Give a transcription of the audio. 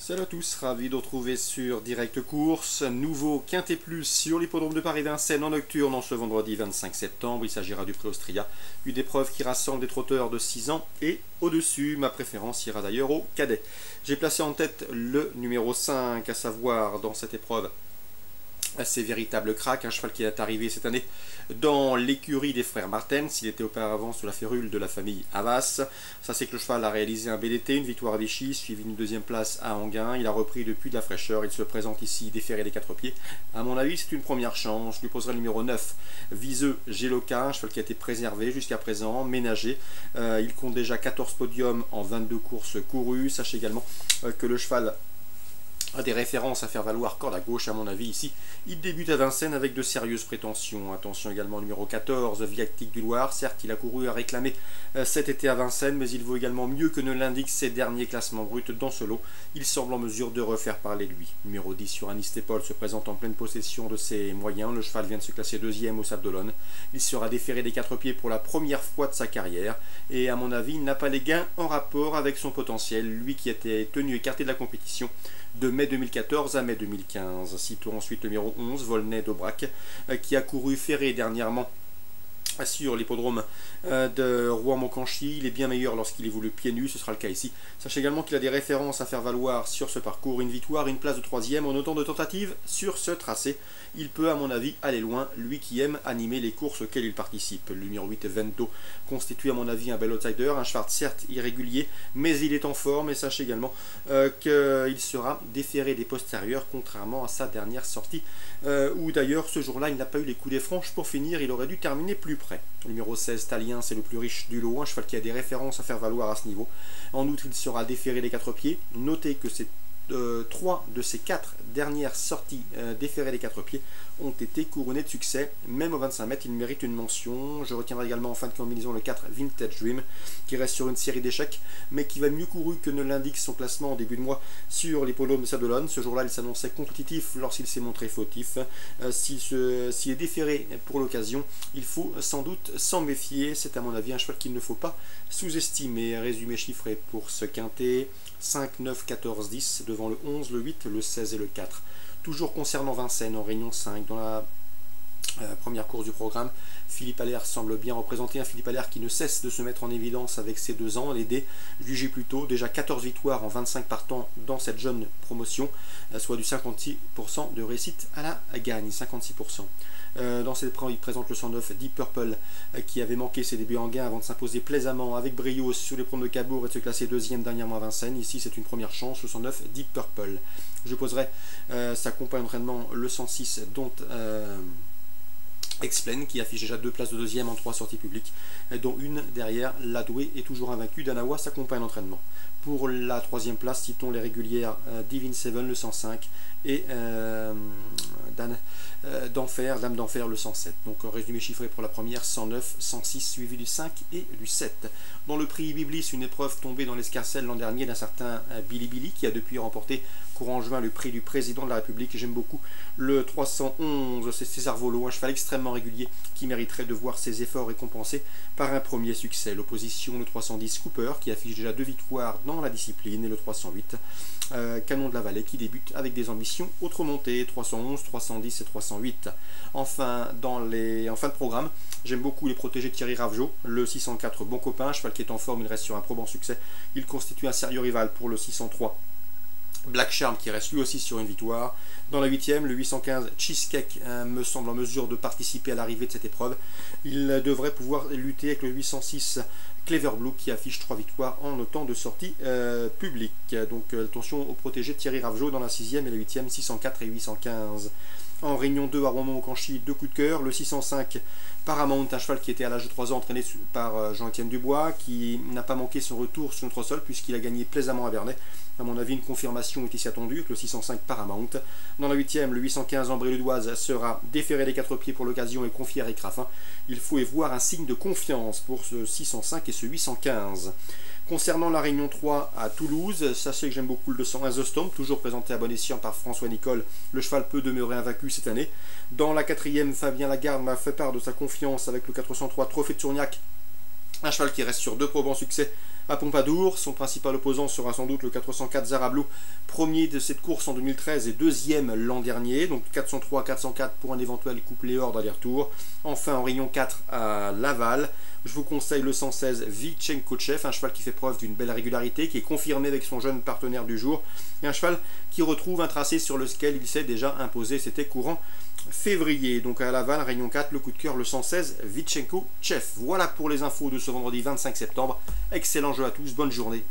Salut à tous, ravi de retrouver sur Direct Course, nouveau Quintet Plus sur l'hippodrome de Paris-Vincennes en nocturne en ce vendredi 25 septembre. Il s'agira du Prix Austria, une épreuve qui rassemble des trotteurs de 6 ans et au-dessus. Ma préférence ira d'ailleurs au cadet. J'ai placé en tête le numéro 5, à savoir dans cette épreuve assez véritable crack, un cheval qui est arrivé cette année dans l'écurie des frères Martens. Il était auparavant sous la férule de la famille Havas. Ça c'est que le cheval a réalisé un BDT, une victoire à Vichy, suivi d'une deuxième place à Anguin. Il a repris depuis de la fraîcheur, il se présente ici déféré des 4 pieds. À mon avis c'est une première chance. Je lui poserai le numéro 9, Viseux Géloca, un cheval qui a été préservé jusqu'à présent, ménagé. Il compte déjà 14 podiums en 22 courses courues. Sachez également que le cheval a des références à faire valoir corde à gauche. À mon avis ici il débute à Vincennes avec de sérieuses prétentions. Attention également au numéro 14, Viatique du Loir. Certes il a couru à réclamer cet été à Vincennes, mais il vaut également mieux que ne l'indiquent ses derniers classements bruts dans ce lot. Il semble en mesure de refaire parler de lui. Numéro 10 sur Anistépol se présente en pleine possession de ses moyens. Le cheval vient de se classer deuxième au Sable d'Olonne. Il sera déféré des 4 pieds pour la première fois de sa carrière et à mon avis il n'a pas les gains en rapport avec son potentiel, lui qui était tenu écarté de la compétition de mai 2014 à mai 2015. Citons ensuite le numéro 11, Volney d'Aubrac, qui a couru ferré dernièrement sur l'hippodrome de Rouen-Moncanchy. Il est bien meilleur lorsqu'il évolue pieds nus, ce sera le cas ici. Sachez également qu'il a des références à faire valoir sur ce parcours, une victoire, une place de 3e en autant de tentatives sur ce tracé. Il peut à mon avis aller loin, lui qui aime animer les courses auxquelles il participe. Le numéro 8, Vento, constitue à mon avis un bel outsider, un cheval certes irrégulier, mais il est en forme et sachez également qu'il sera déféré des postérieurs, contrairement à sa dernière sortie, où d'ailleurs ce jour-là il n'a pas eu les coups des franches pour finir, il aurait dû terminer plus près. Le numéro 16, Talien, c'est le plus riche du lot, un cheval qui a des références à faire valoir à ce niveau. En outre, il sera déféré des 4 pieds. Notez que c'est 3 de ces 4 dernières sorties déférées des 4 pieds ont été couronnées de succès. Même au 25 mètres, il mérite une mention. Je retiendrai également en fin de combinaison le 4, Vintage Dream, qui reste sur une série d'échecs, mais qui va mieux couru que ne l'indique son classement en début de mois sur l'hippodrome de Sable d'Olonne. Ce jour-là, il s'annonçait compétitif lorsqu'il s'est montré fautif. S'il est déféré pour l'occasion, il faut sans doute s'en méfier. C'est à mon avis un cheval qu'il ne faut pas sous-estimer. Résumé chiffré pour ce quintet: 5, 9, 14, 10 devant le 11, le 8, le 16 et le 4. Toujours concernant Vincennes en réunion 5, dans la première course du programme, Philippe Allaire semble bien représenté, un Philippe Allaire qui ne cesse de se mettre en évidence avec ses 2 ans, les dés jugés plus tôt, déjà 14 victoires en 25 partants dans cette jeune promotion, soit du 56% de réussite à la gagne, 56%. Dans cette épreuve, il présente le 109 Deep Purple qui avait manqué ses débuts en gain avant de s'imposer plaisamment avec brio sur les promes de Cabourg et de se classer 2e dernièrement à Vincennes. Ici c'est une première chance, le 109 Deep Purple. Je poserai sa compagne d'entraînement le 106 dont Explain, qui affiche déjà 2 places de 2e en 3 sorties publiques, dont une derrière l'Adoué est toujours invaincu. Danawa s'accompagne d'entraînement. Pour la 3e place, citons les régulières Divine Seven le 105 et Dame d'Enfer le 107. Donc résumé chiffré pour la première: 109, 106 suivi du 5 et du 7. Dans le prix Biblis, une épreuve tombée dans l'escarcelle l'an dernier d'un certain Billy Billy, qui a depuis remporté courant juin le prix du président de la République. J'aime beaucoup le 311, c'est César Volo, un cheval extrêmement régulier qui mériterait de voir ses efforts récompensés par un premier succès. L'opposition, le 310 Cooper, qui affiche déjà 2 victoires dans la discipline, et le 308 Canon de la Vallée, qui débute avec des ambitions autre montée, 311, 310 et 308. Enfin, en fin de programme, j'aime beaucoup les protégés de Thierry Ravgeot, le 604 Bon Copain, un cheval qui est en forme, il reste sur un probant succès. Il constitue un sérieux rival pour le 603 Black Charm, qui reste lui aussi sur une victoire. Dans la 8e, le 815 Cheesecake me semble en mesure de participer à l'arrivée de cette épreuve. Il devrait pouvoir lutter avec le 806 Clever Blue, qui affiche 3 victoires en autant de sorties publiques. Donc attention aux protégés de Thierry Ravgeot dans la 6e et la 8e, 604 et 815. En réunion 2 à Rouen-Moncanchy, 2 coups de cœur. Le 605 Paramount, un cheval qui était à l'âge de 3 ans entraîné par Jean-Étienne Dubois, qui n'a pas manqué son retour sur notre sol puisqu'il a gagné plaisamment à Bernay. À mon avis, une confirmation est ici attendue avec le 605 Paramount. Dans la 8e, le 815 Ambré-Ludoise sera déféré des 4 pieds pour l'occasion et confié à Eric Raffin. Il faut y voir un signe de confiance pour ce 605 et ce 815. Concernant la Réunion 3 à Toulouse, sachez que j'aime beaucoup le 201 The Storm, toujours présenté à bon escient par François Nicole. Le cheval peut demeurer invaincu cette année. Dans la 4e, Fabien Lagarde m'a fait part de sa confiance avec le 403 Trophée de Tourniac, un cheval qui reste sur 2 probants succès À Pompadour, son principal opposant sera sans doute le 404 Zarablou, premier de cette course en 2013 et deuxième l'an dernier, donc 403-404 pour un éventuel couplet hors d'aller-retour. Enfin en rayon 4 à Laval, je vous conseille le 116 Vichenkochev, un cheval qui fait preuve d'une belle régularité, qui est confirmé avec son jeune partenaire du jour, et un cheval qui retrouve un tracé sur lequel il s'est déjà imposé, c'était courant février. Donc à Laval, rayon 4, le coup de cœur, le 116 Vichenkochev. Voilà pour les infos de ce vendredi 25 septembre. Excellent jeu à tous, bonne journée.